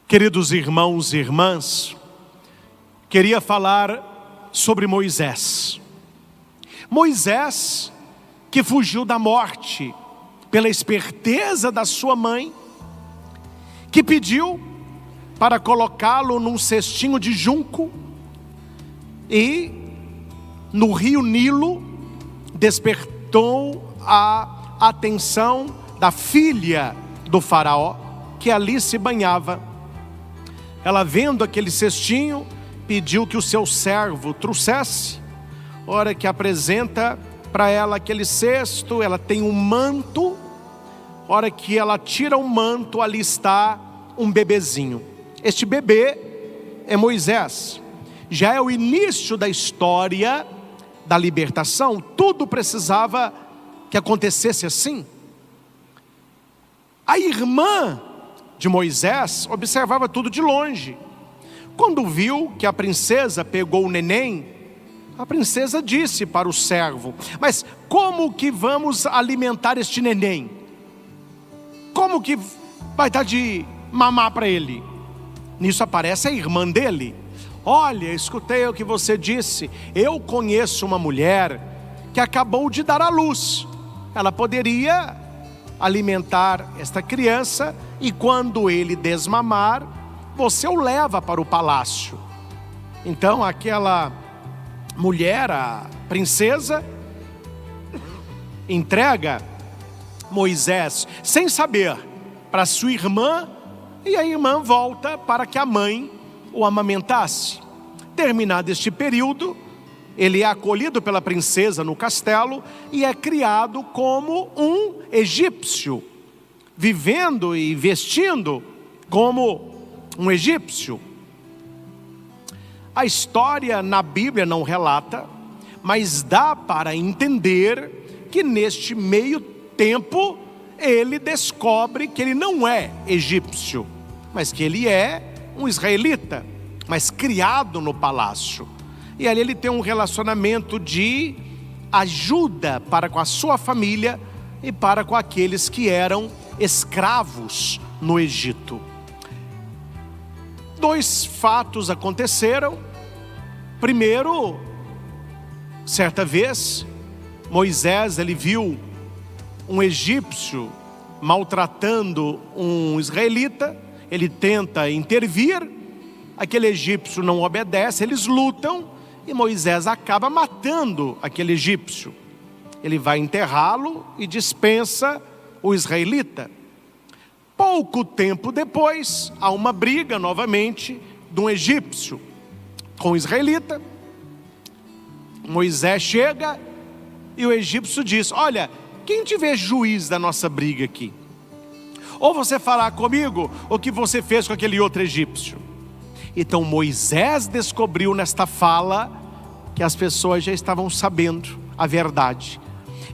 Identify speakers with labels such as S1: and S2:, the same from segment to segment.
S1: Queridos irmãos e irmãs, queria falar sobre Moisés. Moisés que fugiu da morte pela esperteza da sua mãe, que pediu para colocá-lo num cestinho de junco e no rio Nilo despertou a atenção da filha do faraó, que ali se banhava. Ela, vendo aquele cestinho, pediu que o seu servo trouxesse. Hora que apresenta para ela aquele cesto, ela tem um manto. Hora que ela tira o manto, ali está um bebezinho. Este bebê é Moisés. Já é o início da história da libertação. Tudo precisava que acontecesse assim. A irmã de Moisés observava tudo de longe. Quando viu que a princesa pegou o neném, a princesa disse para o servo: mas como que vamos alimentar este neném? Como que vai dar de mamar para ele? Nisso aparece a irmã dele. Olha, escutei o que você disse. Eu conheço uma mulher que acabou de dar à luz. Ela poderia alimentar esta criança e quando ele desmamar, você o leva para o palácio. Então aquela mulher, a princesa, entrega Moisés sem saber para sua irmã, e a irmã volta para que a mãe o amamentasse. Terminado este período, ele é acolhido pela princesa no castelo e é criado como um egípcio, vivendo e vestindo como um egípcio. A história na Bíblia não relata, mas dá para entender que neste meio tempo ele descobre que ele não é egípcio, mas que ele é um israelita, mas criado no palácio. E ali ele tem um relacionamento de ajuda para com a sua família e para com aqueles que eram escravos no Egito. Dois fatos aconteceram. Primeiro, certa vez, Moisés, ele viu um egípcio maltratando um israelita. Ele tenta intervir, aquele egípcio não obedece, eles lutam e Moisés acaba matando aquele egípcio. Ele vai enterrá-lo e dispensa o israelita. Pouco tempo depois, há uma briga novamente de um egípcio com o israelita. Moisés chega e o egípcio diz: olha, quem tiver juiz da nossa briga aqui? Ou você falar comigo o que você fez com aquele outro egípcio. Então Moisés descobriu nesta fala que as pessoas já estavam sabendo a verdade.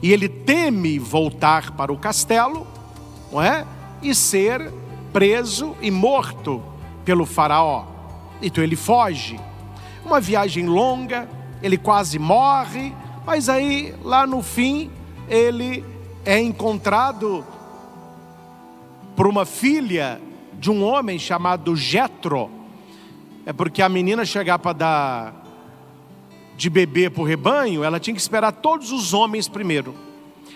S1: E ele teme voltar para o castelo, não é? E ser preso e morto pelo faraó. Então ele foge. Uma viagem longa, ele quase morre, mas aí lá no fim ele é encontrado por uma filha de um homem chamado Jetro. É porque a menina chegar para dar de beber para o rebanho, ela tinha que esperar todos os homens primeiro.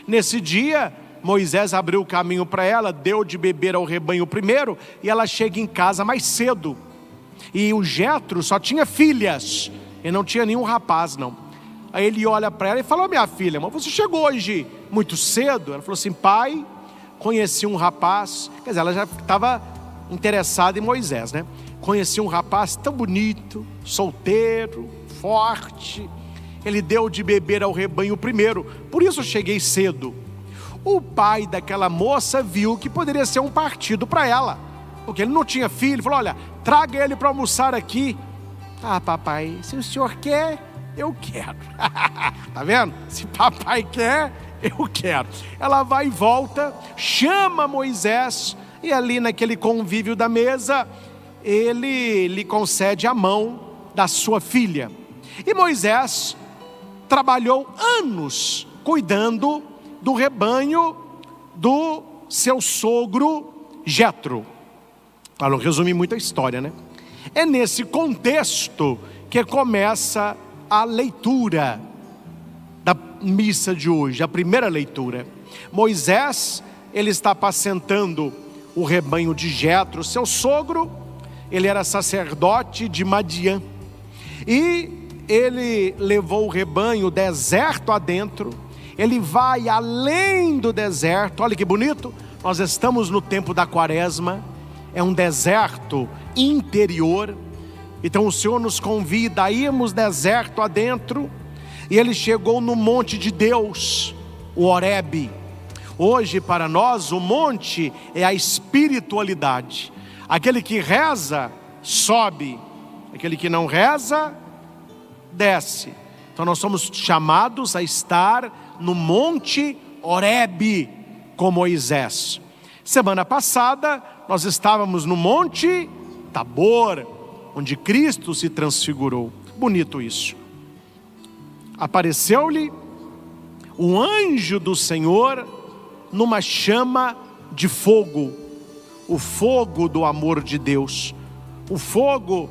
S1: Nesse dia, Moisés abriu o caminho para ela, deu de beber ao rebanho primeiro, e ela chega em casa mais cedo. E o Jetro só tinha filhas, e não tinha nenhum rapaz não. Aí ele olha para ela e fala: minha filha, mas você chegou hoje muito cedo? Ela falou assim: pai, conheci um rapaz. Quer dizer, ela já estava interessada em Moisés, né? Conheci um rapaz tão bonito, solteiro, forte. Ele deu de beber ao rebanho primeiro, por isso eu cheguei cedo. O pai daquela moça viu que poderia ser um partido para ela, porque ele não tinha filho. Falou: olha, traga ele para almoçar aqui. Ah, papai, se o senhor quer, eu quero. Tá vendo? Se papai quer, eu quero. Ela vai e volta, chama Moisés, e ali naquele convívio da mesa, ele lhe concede a mão da sua filha. E Moisés trabalhou anos cuidando do rebanho do seu sogro Jetro. Para não resumir muito a história, né? É nesse contexto que começa a leitura da missa de hoje, a primeira leitura. Moisés, ele está apacentando o rebanho de Jetro, seu sogro. Ele era sacerdote de Madiã, e ele levou o rebanho deserto adentro. Ele vai além do deserto. Olha que bonito, nós estamos no tempo da quaresma, é um deserto interior. Então o Senhor nos convida a irmos deserto adentro, e ele chegou no monte de Deus, o Horebe. Hoje para nós o monte é a espiritualidade. Aquele que reza, sobe. Aquele que não reza, desce. Então nós somos chamados a estar no monte Horebe com Moisés. Semana passada nós estávamos no monte Tabor, onde Cristo se transfigurou. Bonito isso. Apareceu-lhe um anjo do Senhor numa chama de fogo. O fogo do amor de Deus. O fogo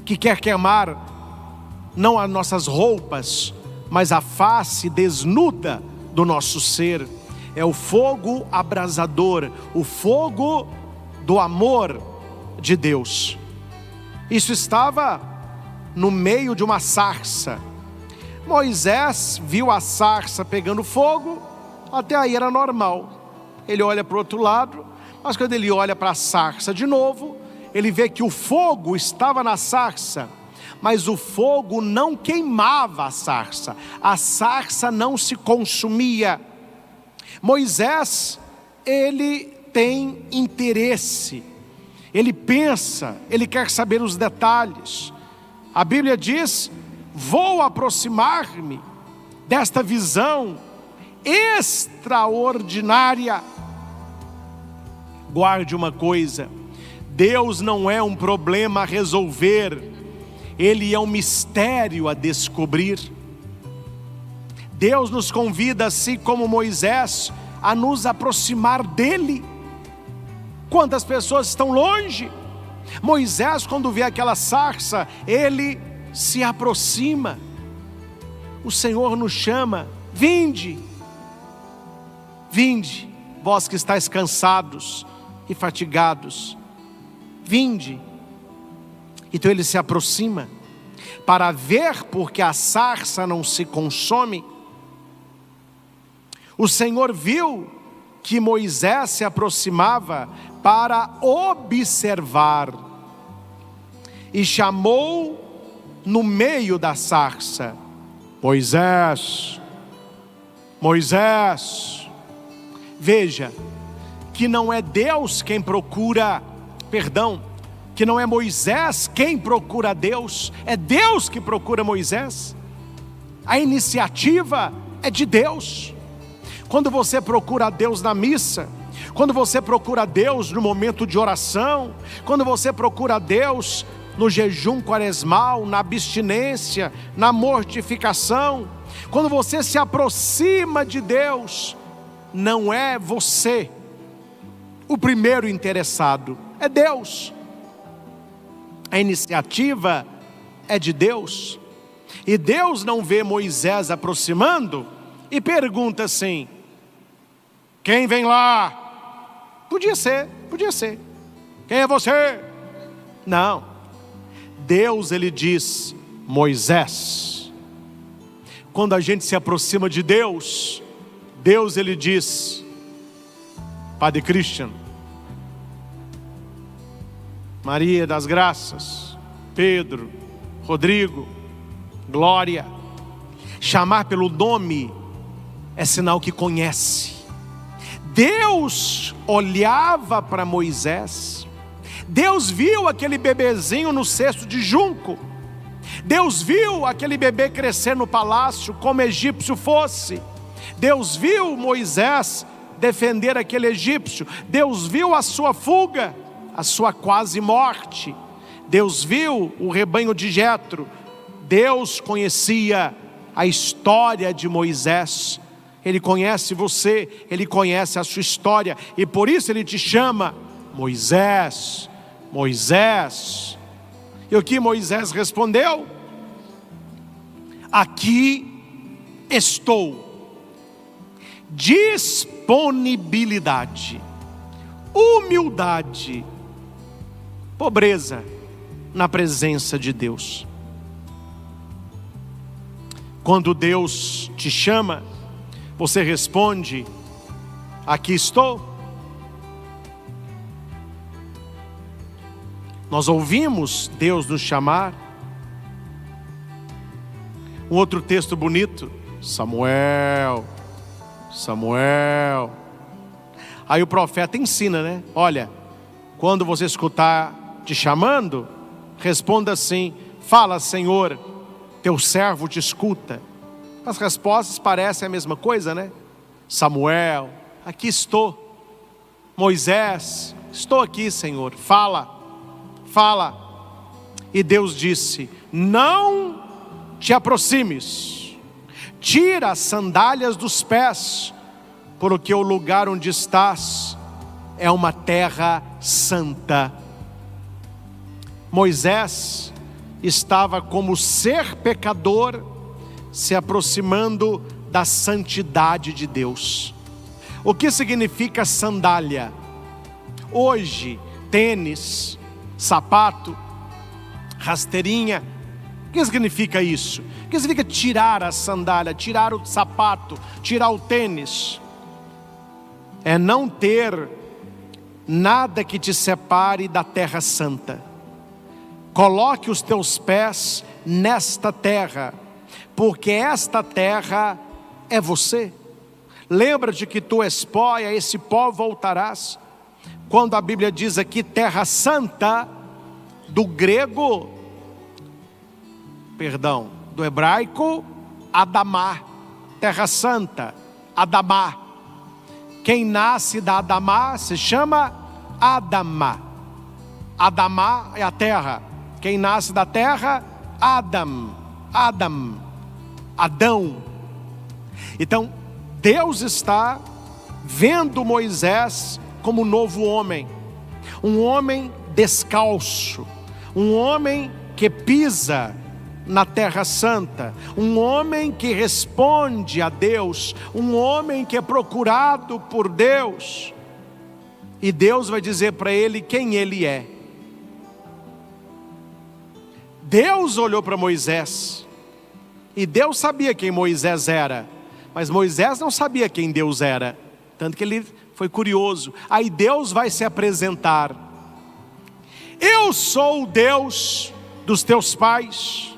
S1: que quer queimar não as nossas roupas, mas a face desnuda do nosso ser. É o fogo abrasador, o fogo do amor de Deus. Isso estava no meio de uma sarça. Moisés viu a sarça pegando fogo, até aí era normal. Ele olha para o outro lado, mas quando ele olha para a sarça de novo, ele vê que o fogo estava na sarça, mas o fogo não queimava a sarça não se consumia. Moisés, ele tem interesse, ele pensa, ele quer saber os detalhes. A Bíblia diz: vou aproximar-me desta visão extraordinária. Guarde uma coisa: Deus não é um problema a resolver, Ele é um mistério a descobrir. Deus nos convida, assim como Moisés, a nos aproximar dEle. Quantas pessoas estão longe? Moisés, quando vê aquela sarça, ele se aproxima. O Senhor nos chama: vinde, vinde, vós que estáis cansados e fatigados, vinde. Então ele se aproxima para ver, porque a sarça não se consome. O Senhor viu que Moisés se aproximava para observar, e chamou no meio da sarça: Moisés, Moisés. Veja que não é Deus quem procura, que não é Moisés quem procura Deus, é Deus que procura Moisés. A iniciativa é de Deus. Quando você procura a Deus na missa, quando você procura a Deus no momento de oração, quando você procura a Deus no jejum quaresmal, na abstinência, na mortificação, quando você se aproxima de Deus, não é você o primeiro interessado, é Deus. A iniciativa é de Deus. E Deus não vê Moisés aproximando e pergunta assim: quem vem lá? Podia ser. Quem é você? Não. Deus, ele diz: Moisés. Quando a gente se aproxima de Deus, Deus, ele diz: Padre Christian, Maria das Graças, Pedro, Rodrigo, Glória. Chamar pelo nome é sinal que conhece. Deus olhava para Moisés. Deus viu aquele bebezinho no cesto de junco. Deus viu aquele bebê crescer no palácio como egípcio fosse. Deus viu Moisés defender aquele egípcio. Deus viu a sua fuga, a sua quase morte. Deus viu o rebanho de Jetro. Deus conhecia a história de Moisés. Ele conhece você, Ele conhece a sua história, e por isso Ele te chama Moisés, Moisés. E o que Moisés respondeu? Aqui estou. Disponibilidade, humildade, pobreza na presença de Deus. Quando Deus te chama, você responde: aqui estou. Nós ouvimos Deus nos chamar. Um outro texto bonito: Samuel, Samuel. Aí o profeta ensina, né? Olha, quando você escutar te chamando, responda assim: fala, Senhor, teu servo te escuta. As respostas parecem a mesma coisa, né? Samuel, aqui estou. Moisés, estou aqui, Senhor, fala, fala. E Deus disse: não te aproximes, tira as sandálias dos pés, porque o lugar onde estás é uma terra santa. Moisés estava como ser pecador, se aproximando da santidade de Deus. O que significa sandália? Hoje, tênis, sapato, rasteirinha. O que significa isso? O que significa tirar a sandália, tirar o sapato, tirar o tênis? É não ter nada que te separe da terra santa. Coloque os teus pés nesta terra, porque esta terra é você. Lembra-te que tu és pó e a esse pó voltarás. Quando a Bíblia diz aqui terra santa, do grego, do hebraico, Adamá, terra santa, Adamá. Quem nasce da Adamá se chama Adamá. Adamá é a terra. Quem nasce da terra, Adão. Então, Deus está vendo Moisés como um novo homem. Um homem descalço. Um homem que pisa na terra santa. Um homem que responde a Deus. Um homem que é procurado por Deus. E Deus vai dizer para ele quem ele é. Deus olhou para Moisés, e Deus sabia quem Moisés era, mas Moisés não sabia quem Deus era, tanto que ele foi curioso. Aí Deus vai se apresentar: eu sou o Deus dos teus pais,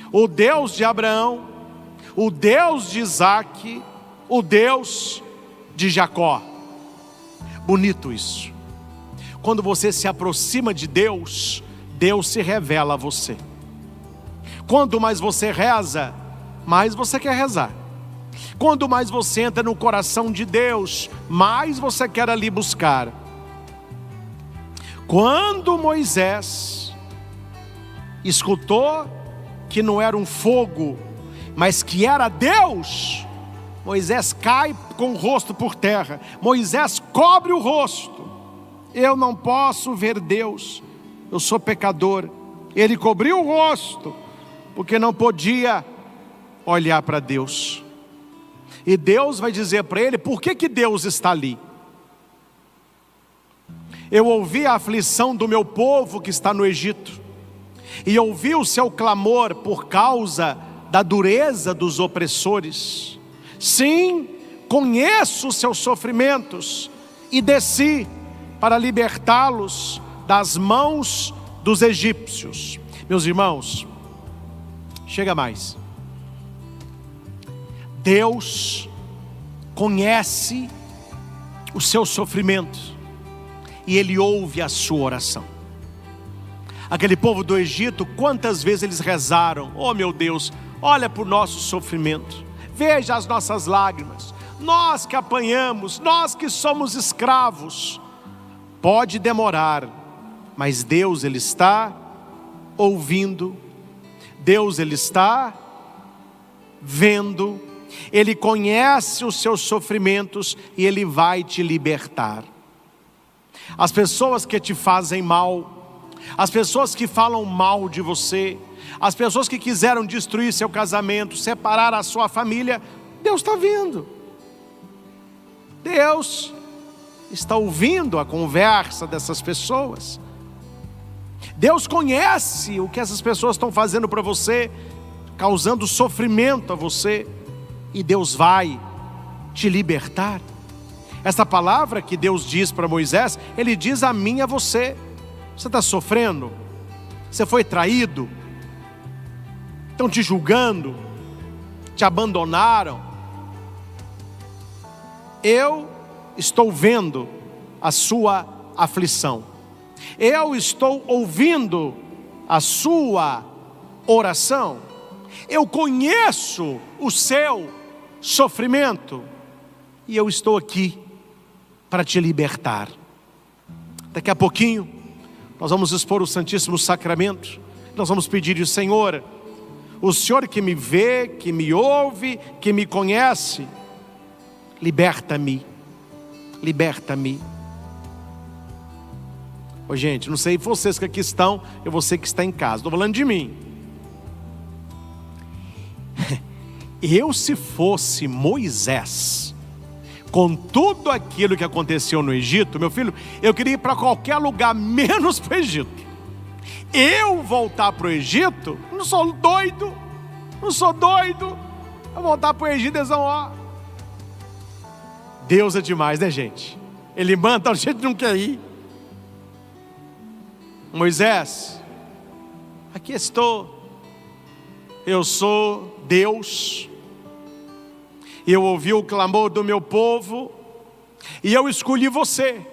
S1: o Deus de Abraão, o Deus de Isaque, o Deus de Jacó. Bonito isso. Quando você se aproxima de Deus, Deus se revela a você. Quanto mais você reza, mais você quer rezar. Quanto mais você entra no coração de Deus, mais você quer ali buscar. Quando Moisés escutou que não era um fogo, mas que era Deus, Moisés cai com o rosto por terra. Moisés cobre o rosto. Eu não posso ver Deus, eu sou pecador. Ele cobriu o rosto, porque não podia olhar para Deus. E Deus vai dizer para ele: por que Deus está ali? Eu ouvi a aflição do meu povo que está no Egito, e ouvi o seu clamor por causa da dureza dos opressores. Sim, conheço os seus sofrimentos, e desci para libertá-los das mãos dos egípcios. Meus irmãos, chega mais. Deus conhece o seu sofrimento e Ele ouve a sua oração. Aquele povo do Egito, quantas vezes eles rezaram: oh meu Deus, olha para o nosso sofrimento, veja as nossas lágrimas, nós que apanhamos, nós que somos escravos. Pode demorar, mas Deus, Ele está ouvindo. Deus, Ele está vendo, Ele conhece os seus sofrimentos e Ele vai te libertar. As pessoas que te fazem mal, as pessoas que falam mal de você, as pessoas que quiseram destruir seu casamento, separar a sua família, Deus está vendo. Deus está ouvindo a conversa dessas pessoas. Deus conhece o que essas pessoas estão fazendo para você, causando sofrimento a você, e Deus vai te libertar. Essa palavra que Deus diz para Moisés, Ele diz a mim e a você. Você está sofrendo? Você foi traído? Estão te julgando? Te abandonaram? Eu estou vendo a sua aflição. Eu estou ouvindo a sua oração. Eu conheço o seu sofrimento. E eu estou aqui para te libertar. Daqui a pouquinho, nós vamos expor o Santíssimo Sacramento. Nós vamos pedir: Senhor, o Senhor que me vê, que me ouve, que me conhece, liberta-me, liberta-me. Ô gente, não sei vocês que aqui estão, eu você que está em casa, estou falando de mim. Eu, se fosse Moisés, com tudo aquilo que aconteceu no Egito, meu filho, eu queria ir para qualquer lugar, menos para o Egito. Eu voltar para o Egito, não sou doido, eu voltar para o Egito, eles vão, ó. Deus é demais, né, gente? Ele manda, a gente não quer ir. Moisés, aqui estou, eu sou Deus, eu ouvi o clamor do meu povo, e eu escolhi você,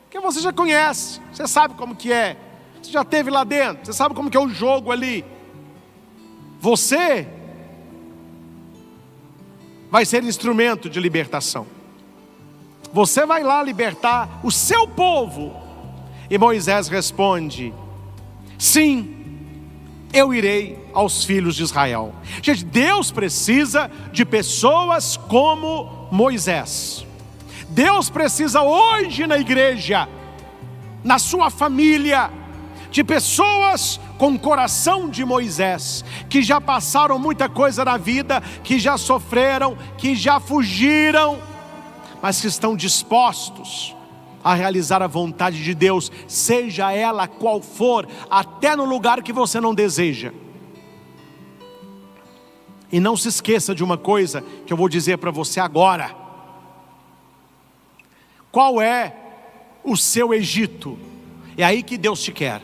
S1: porque você já conhece, você sabe como que é, você já esteve lá dentro, você sabe como que é o jogo ali. Você vai ser instrumento de libertação, você vai lá libertar o seu povo. E Moisés responde: sim, eu irei aos filhos de Israel. Gente, Deus precisa de pessoas como Moisés. Deus precisa hoje na igreja, na sua família, de pessoas com coração de Moisés, que já passaram muita coisa na vida, que já sofreram, que já fugiram, mas que estão dispostos a realizar a vontade de Deus, seja ela qual for, até no lugar que você não deseja. E não se esqueça de uma coisa que eu vou dizer para você agora. Qual é o seu Egito? É aí que Deus te quer.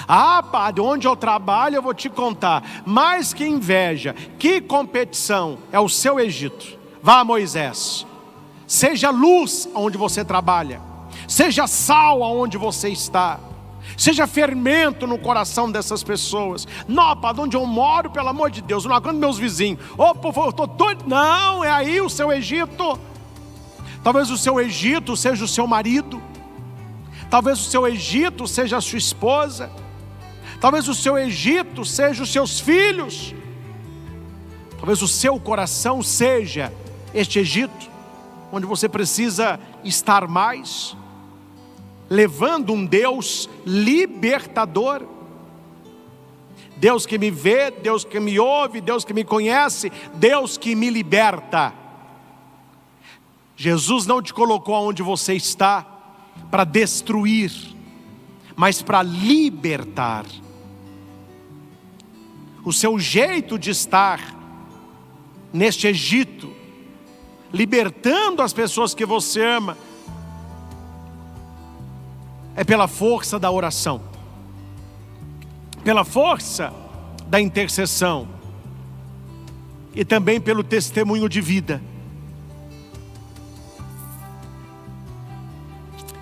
S1: Ah, padre, onde eu trabalho eu vou te contar. Mas que inveja, que competição é o seu Egito. Vá, Moisés. Seja luz onde você trabalha, seja sal onde você está, seja fermento no coração dessas pessoas. Não, padre, onde eu moro, pelo amor de Deus, não aguento meus vizinhos. Ô, povo, eu estou doido. Não, é aí o seu Egito. Talvez o seu Egito seja o seu marido, talvez o seu Egito seja a sua esposa, talvez o seu Egito seja os seus filhos, talvez o seu coração seja este Egito, onde você precisa estar mais, levando um Deus libertador. Deus que me vê, Deus que me ouve, Deus que me conhece, Deus que me liberta. Jesus não te colocou onde você está para destruir, mas para libertar. O seu jeito de estar neste Egito, libertando as pessoas que você ama, é pela força da oração, pela força da intercessão e também pelo testemunho de vida.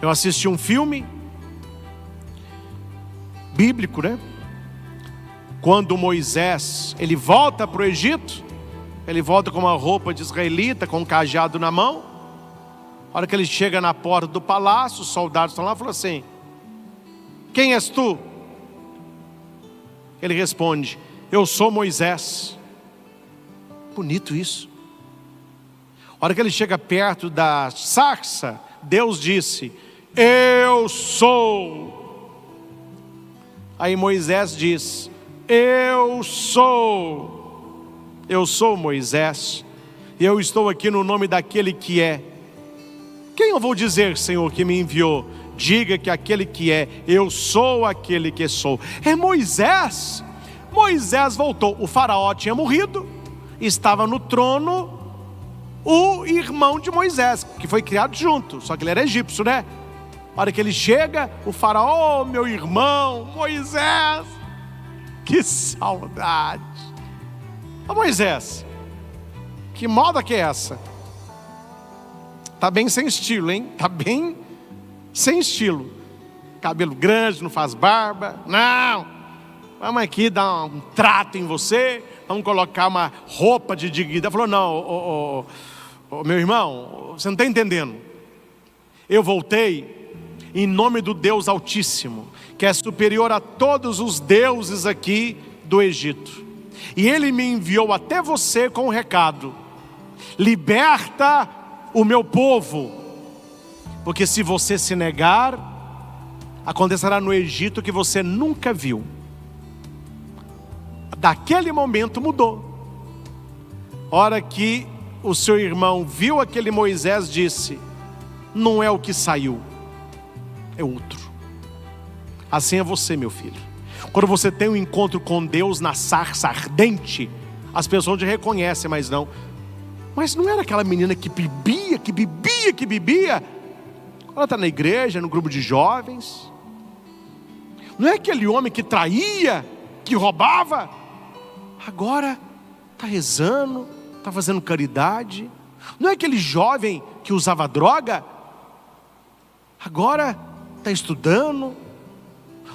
S1: Eu assisti um filme bíblico, né? Quando Moisés, ele volta para o Egito, ele volta com uma roupa de israelita, com um cajado na mão. A hora que ele chega na porta do palácio, os soldados estão lá e falam assim: quem és tu? Ele responde: eu sou Moisés. bonito isso. A hora que ele chega perto da sarça, Deus disse: eu sou. Aí Moisés diz: eu sou Moisés, e eu estou aqui no nome daquele que é. Quem eu vou dizer, Senhor, que me enviou? Diga que aquele que é, eu sou aquele que sou. É Moisés. Moisés voltou. O faraó tinha morrido, estava no trono o irmão de Moisés, que foi criado junto, só que ele era egípcio, né? A hora que ele chega, o faraó: oh, meu irmão Moisés, que saudade. Ô Moisés, que moda que é essa? Tá bem sem estilo, hein? Tá bem sem estilo. Cabelo grande, não faz barba. Não, vamos aqui dar um trato em você, vamos colocar uma roupa de dignidade. Falou: não, meu irmão, você não está entendendo. Eu voltei em nome do Deus Altíssimo, que é superior a todos os deuses aqui do Egito. E Ele me enviou até você com um recado: liberta o meu povo, porque se você se negar, acontecerá no Egito que você nunca viu. Daquele momento mudou. A hora que o seu irmão viu aquele Moisés, disse: não é o que saiu, é outro. Assim é você, meu filho. Quando você tem um encontro com Deus na sarça ardente, as pessoas te reconhecem, mas não era aquela menina que bebia. Ela está na igreja, no grupo de jovens. Não é aquele homem que traía, que roubava. Agora está rezando, está fazendo caridade. Não é aquele jovem que usava droga. Agora está estudando.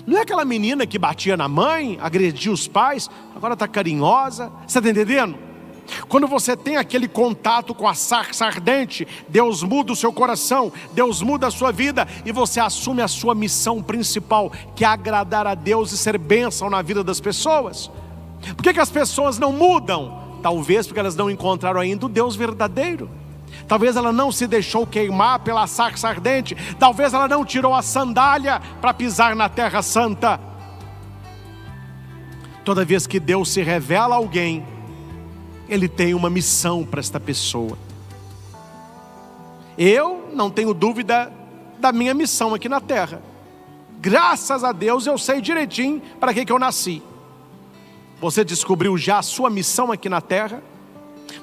S1: Não é aquela menina que batia na mãe, agredia os pais. Agora está carinhosa. Você está entendendo? Quando você tem aquele contato com a sarça ardente, Deus muda o seu coração, Deus muda a sua vida, e você assume a sua missão principal, que é agradar a Deus e ser bênção na vida das pessoas. Por que as pessoas não mudam? Talvez porque elas não encontraram ainda o Deus verdadeiro. Talvez ela não se deixou queimar pela sarça ardente. Talvez ela não tirou a sandália para pisar na terra santa. Toda vez que Deus se revela a alguém, Ele tem uma missão para esta pessoa. Eu não tenho dúvida da minha missão aqui na terra. Graças a Deus eu sei direitinho para que eu nasci. Você descobriu já a sua missão aqui na terra?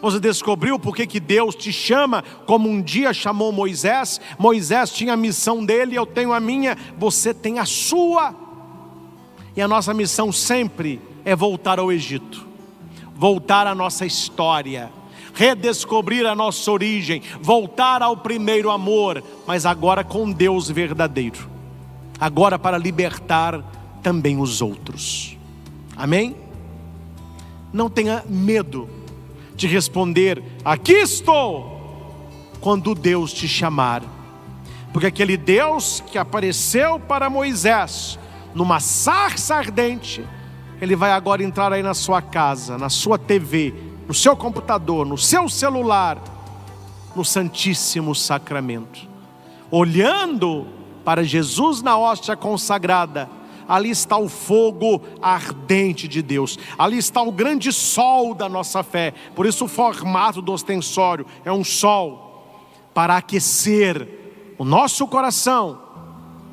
S1: Você descobriu por que Deus te chama como um dia chamou Moisés? Moisés tinha a missão dele, eu tenho a minha, você tem a sua. E a nossa missão sempre é voltar ao Egito, voltar à nossa história, redescobrir a nossa origem, voltar ao primeiro amor, mas agora com Deus verdadeiro, agora para libertar também os outros. Amém? Não tenha medo de responder: aqui estou, quando Deus te chamar, porque aquele Deus que apareceu para Moisés numa sarça ardente, Ele vai agora entrar aí na sua casa, na sua TV, no seu computador, no seu celular, no Santíssimo Sacramento. Olhando para Jesus na hóstia consagrada, ali está o fogo ardente de Deus. Ali está o grande sol da nossa fé. Por isso o formato do ostensório é um sol, para aquecer o nosso coração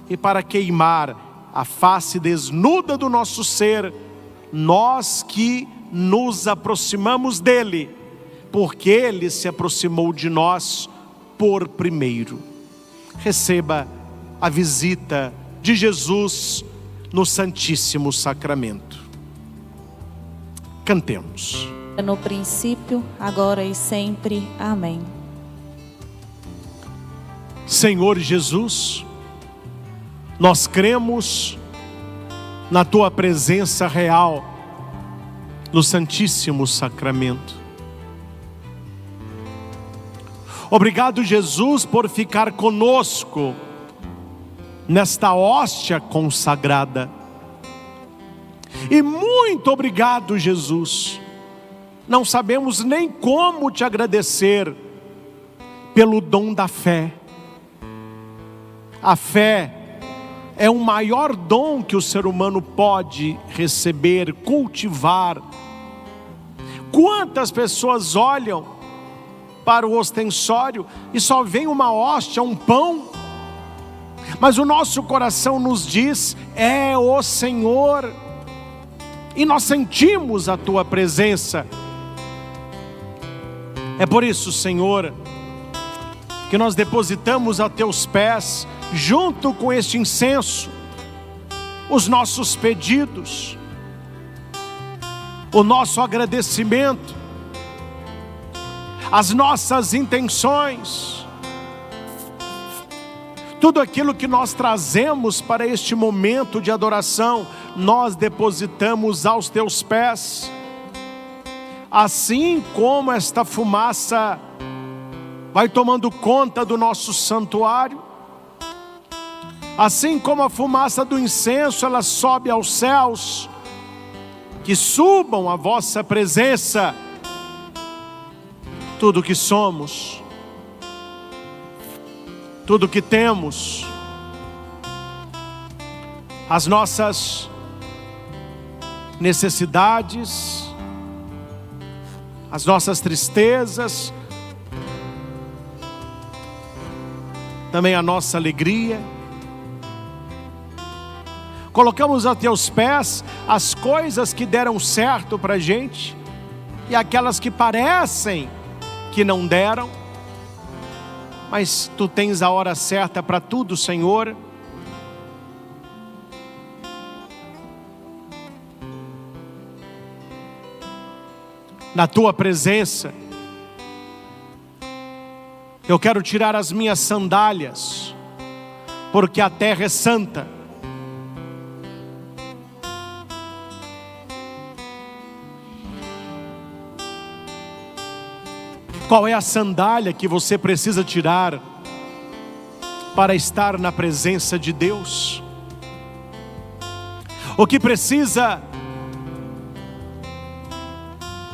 S1: e para queimar a face desnuda do nosso ser, nós que nos aproximamos dele, porque ele se aproximou de nós por primeiro. Receba a visita de Jesus no Santíssimo Sacramento. Cantemos.
S2: No princípio, agora e sempre. Amém.
S1: Senhor Jesus, nós cremos na Tua presença real no Santíssimo Sacramento. Obrigado, Jesus, por ficar conosco nesta hóstia consagrada. E muito obrigado, Jesus, não sabemos nem como te agradecer pelo dom da fé. A fé é o maior dom que o ser humano pode receber, cultivar. Quantas pessoas olham para o ostensório e só vem uma hóstia, um pão, mas o nosso coração nos diz: é o Senhor, e nós sentimos a tua presença. É por isso, Senhor, que nós depositamos a teus pés, junto com este incenso, os nossos pedidos, o nosso agradecimento, as nossas intenções, tudo aquilo que nós trazemos para este momento de adoração, nós depositamos aos teus pés. Assim como esta fumaça vai tomando conta do nosso santuário, assim como a fumaça do incenso, ela sobe aos céus, que subam a vossa presença, tudo que somos, tudo que temos, as nossas necessidades, as nossas tristezas, também a nossa alegria. Colocamos a teus pés as coisas que deram certo para a gente e aquelas que parecem que não deram, mas tu tens a hora certa para tudo, Senhor. Na tua presença, eu quero tirar as minhas sandálias, porque a terra é santa. Qual é a sandália que você precisa tirar para estar na presença de Deus? O que precisa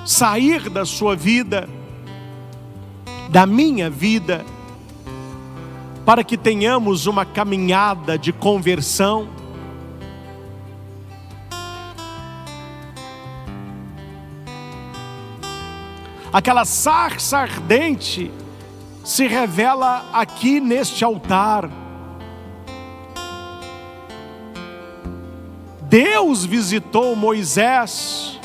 S1: sair da sua vida, da minha vida, para que tenhamos uma caminhada de conversão? Aquela sarça ardente se revela aqui neste altar. Deus visitou Moisés,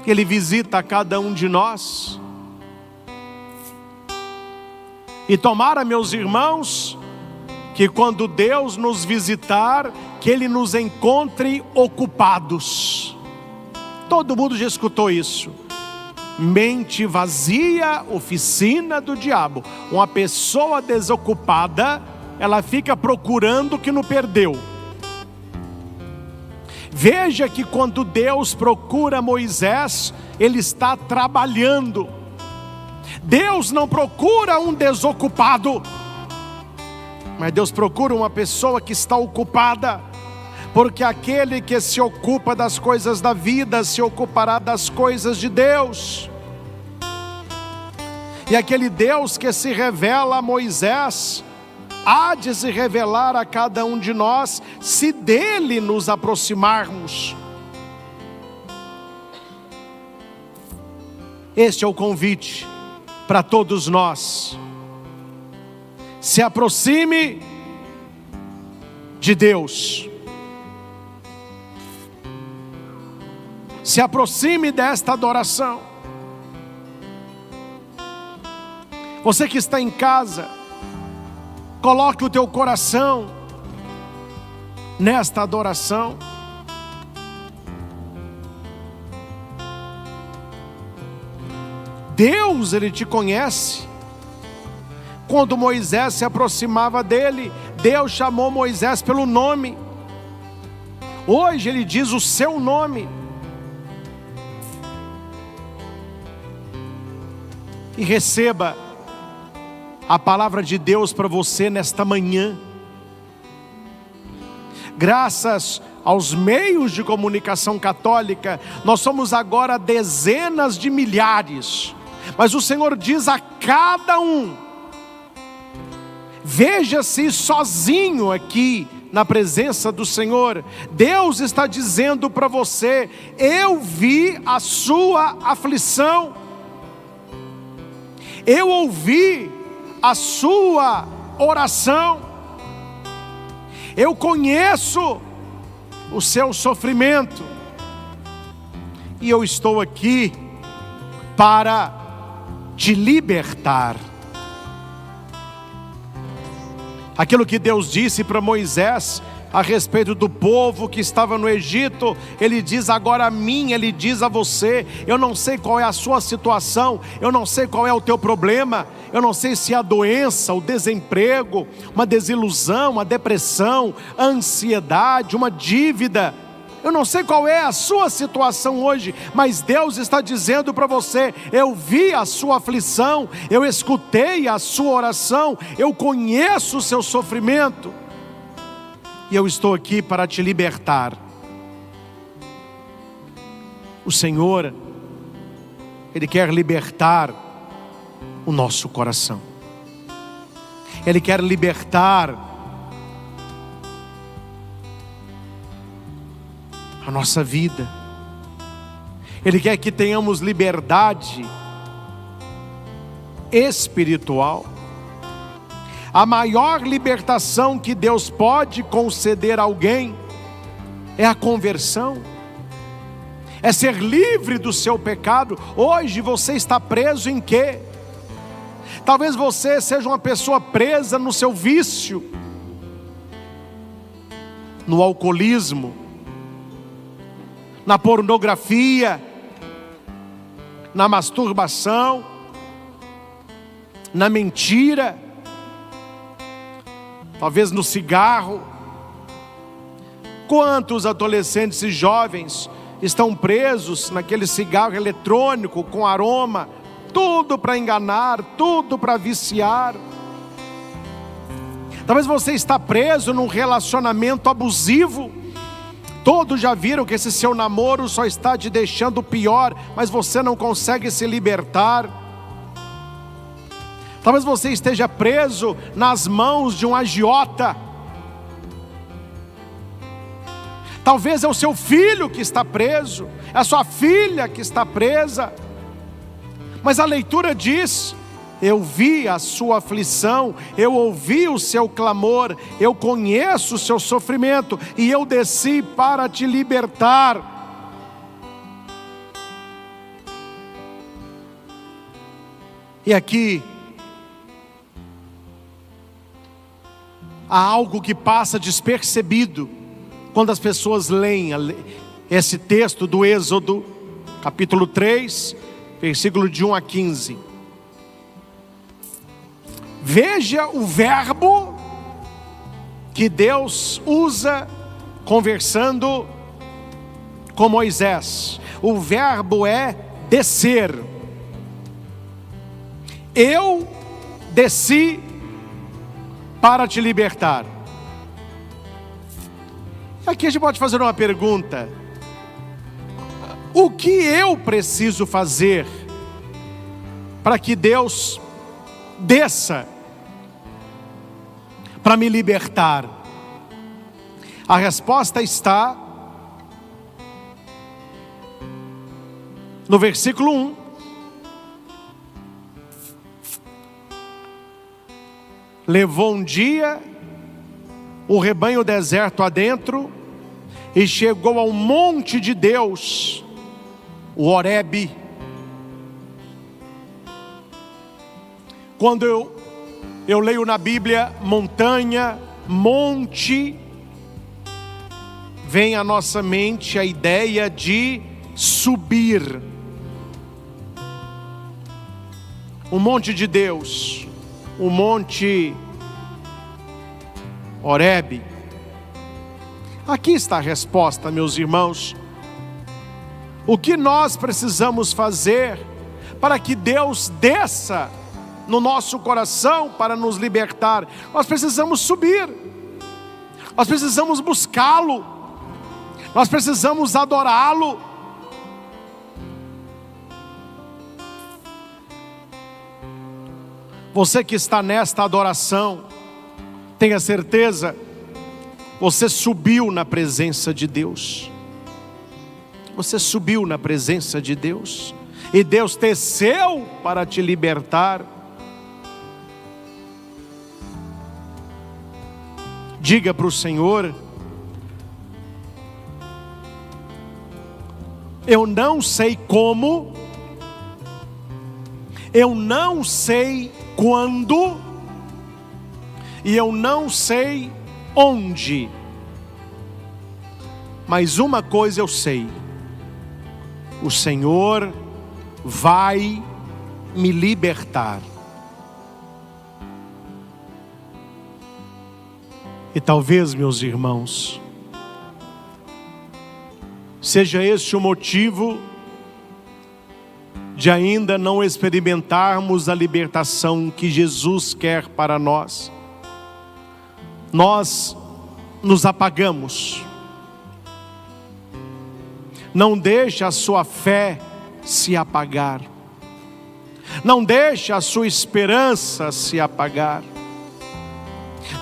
S1: Ele visita a cada um de nós. E tomara, meus irmãos, que quando Deus nos visitar, que Ele nos encontre ocupados. Todo mundo já escutou isso. Mente vazia, oficina do diabo. Uma pessoa desocupada, ela fica procurando o que não perdeu. Veja que quando Deus procura Moisés, Ele está trabalhando. Deus não procura um desocupado, mas Deus procura uma pessoa que está ocupada. Porque aquele que se ocupa das coisas da vida, se ocupará das coisas de Deus. E aquele Deus que se revela a Moisés, há de se revelar a cada um de nós, se dele nos aproximarmos. Este é o convite para todos nós. Se aproxime de Deus. Se aproxime desta adoração. Você que está em casa, coloque o teu coração nesta adoração. Deus, Ele te conhece. Quando Moisés se aproximava dele, Deus chamou Moisés pelo nome. Hoje Ele diz o seu nome. E receba a palavra de Deus para você nesta manhã. Graças aos meios de comunicação católica, nós somos agora dezenas de milhares. Mas o Senhor diz a cada um: veja-se sozinho aqui na presença do Senhor. Deus está dizendo para você: eu vi a sua aflição, eu ouvi a sua oração, eu conheço o seu sofrimento, e eu estou aqui para te libertar. Aquilo que Deus disse para Moisés a respeito do povo que estava no Egito, Ele diz agora a mim, Ele diz a você: eu não sei qual é a sua situação, eu não sei qual é o teu problema, eu não sei se é a doença, o desemprego, uma desilusão, uma depressão, a ansiedade, uma dívida. Eu não sei qual é a sua situação hoje, mas Deus está dizendo para você: eu vi a sua aflição, eu escutei a sua oração, eu conheço o seu sofrimento, e eu estou aqui para te libertar. O Senhor, Ele quer libertar o nosso coração, Ele quer libertar a nossa vida, Ele quer que tenhamos liberdade espiritual. A maior libertação que Deus pode conceder a alguém é a conversão, é ser livre do seu pecado. Hoje você está preso em quê? Talvez você seja uma pessoa presa no seu vício, no alcoolismo, na pornografia, na masturbação, na mentira, talvez no cigarro. Quantos adolescentes e jovens estão presos naquele cigarro eletrônico com aroma, tudo para enganar, tudo para viciar. Talvez você está preso num relacionamento abusivo. Todos já viram que esse seu namoro só está te deixando pior, mas você não consegue se libertar. Talvez você esteja preso nas mãos de um agiota. Talvez é o seu filho que está preso, é a sua filha que está presa. Mas a leitura diz: eu vi a sua aflição, eu ouvi o seu clamor, eu conheço o seu sofrimento, e eu desci para te libertar. E aqui há algo que passa despercebido quando as pessoas leem esse texto do Êxodo, capítulo 3, versículo de 1 a 15. Veja o verbo que Deus usa conversando com Moisés. O verbo é descer. Eu desci para te libertar. Aqui a gente pode fazer uma pergunta: o que eu preciso fazer para que Deus desça para me libertar? A resposta está no versículo 1. Levou um dia o rebanho deserto adentro e chegou ao monte de Deus, o Horebe. Quando eu leio na Bíblia montanha, monte, vem à nossa mente a ideia de subir. O monte de Deus, o monte Horebe. Aqui está a resposta, meus irmãos. O que nós precisamos fazer para que Deus desça no nosso coração para nos libertar? Nós precisamos subir, nós precisamos buscá-lo, Nós precisamos adorá-lo. Você que está nesta adoração, tenha certeza, você subiu na presença de Deus. Você subiu na presença de Deus. E Deus desceu para te libertar. Diga para o Senhor: eu não sei como, eu não sei quando, e eu não sei onde, mas uma coisa eu sei: o Senhor vai me libertar. E talvez, meus irmãos, seja este o motivo de ainda não experimentarmos a libertação que Jesus quer para nós. Nós nos apagamos. Não deixe a sua fé se apagar. Não deixe a sua esperança se apagar.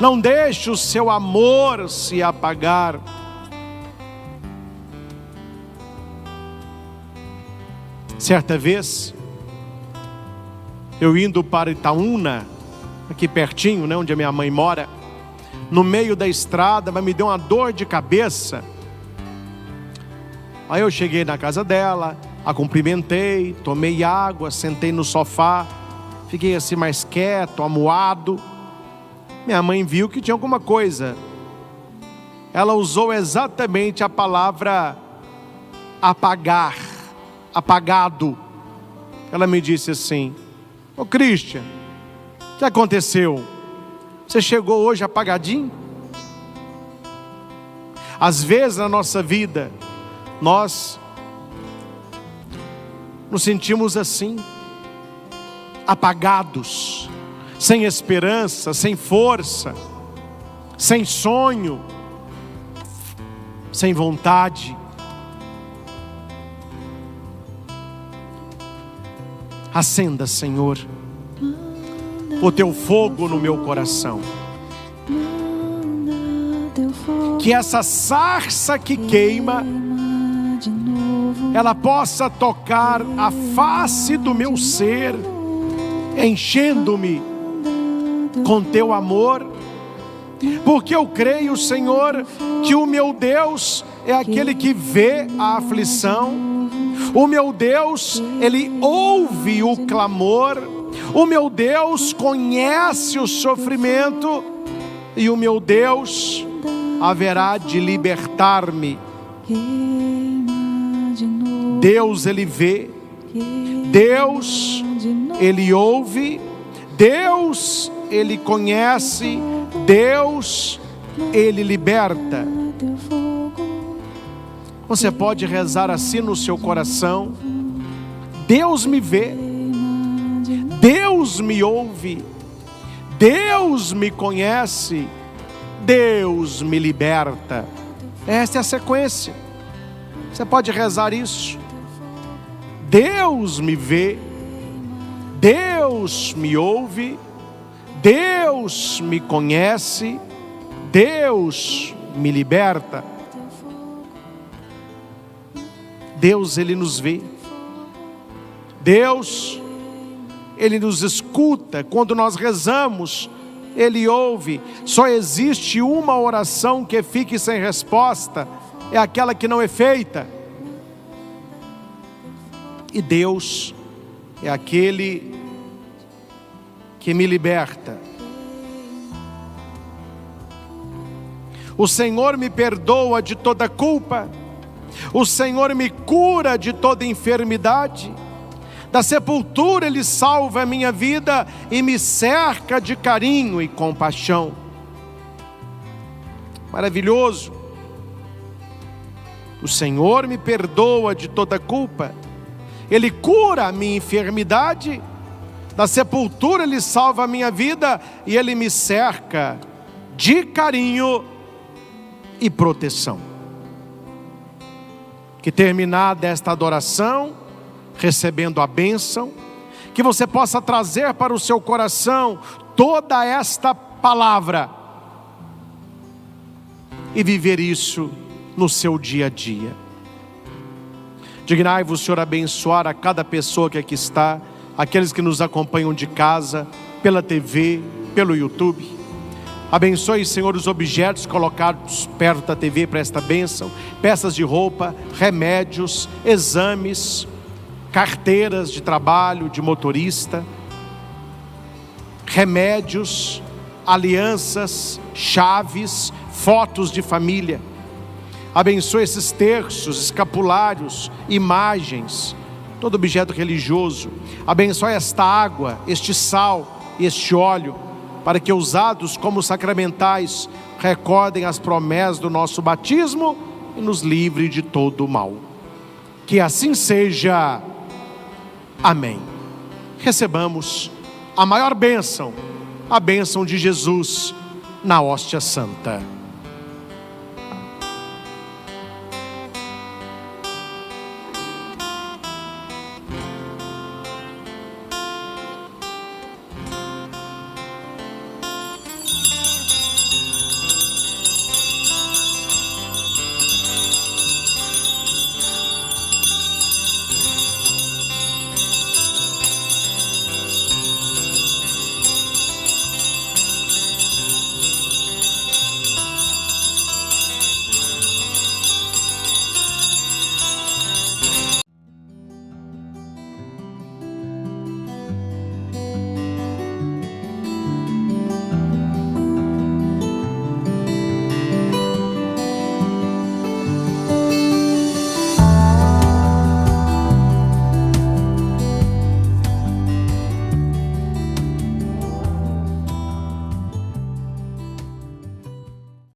S1: Não deixe o seu amor se apagar. Certa vez, eu indo para Itaúna, aqui pertinho, onde a minha mãe mora, no meio da estrada, mas me deu uma dor de cabeça. Aí eu cheguei na casa dela, a cumprimentei, tomei água, sentei no sofá, fiquei assim mais quieto, amuado. Minha mãe viu que tinha alguma coisa. Ela usou exatamente a palavra apagar, apagado. Ela me disse assim: ô Christian, o que aconteceu? Você chegou hoje apagadinho? Às vezes na nossa vida, nós nos sentimos assim, apagados, sem esperança, sem força, sem sonho, sem vontade. Acenda, Senhor, o teu fogo no meu coração. Que essa sarça que queima, ela possa tocar a face do meu ser, enchendo-me com teu amor. Porque eu creio, Senhor, que o meu Deus é aquele que vê a aflição. O meu Deus, Ele ouve o clamor. O meu Deus conhece o sofrimento. E o meu Deus haverá de libertar-me. Deus, Ele vê. Deus, Ele ouve. Deus, Ele conhece. Deus, Ele liberta. Você pode rezar assim no seu coração: Deus me vê, Deus me ouve, Deus me conhece, Deus me liberta. Essa é a sequência. Você pode rezar isso: Deus me vê, Deus me ouve, Deus me conhece, Deus me liberta. Deus, Ele nos vê. Deus, Ele nos escuta. Quando nós rezamos, Ele ouve. Só existe uma oração que fique sem resposta, é aquela que não é feita. E Deus é aquele que me liberta. O Senhor me perdoa de toda culpa. O Senhor me cura de toda enfermidade. Da sepultura Ele salva a minha vida e me cerca de carinho e compaixão. Maravilhoso. O Senhor me perdoa de toda culpa. Ele cura a minha enfermidade. Da sepultura Ele salva a minha vida e Ele me cerca de carinho e proteção. que terminada esta adoração, recebendo a bênção, que você possa trazer para o seu coração toda esta palavra e viver isso no seu dia a dia. Dignai-vos, Senhor, abençoar a cada pessoa que aqui está, aqueles que nos acompanham de casa, pela TV, pelo YouTube. Abençoe, Senhor, os objetos colocados perto da TV para esta bênção, peças de roupa, remédios, exames, carteiras de trabalho, de motorista, remédios, alianças, chaves, fotos de família. Abençoe esses terços, escapulários, imagens, todo objeto religioso. Abençoe esta água, este sal e este óleo, para que usados como sacramentais recordem as promessas do nosso batismo e nos livre de todo o mal. Que assim seja. Amém. Recebamos a maior bênção, a bênção de Jesus na hóstia santa.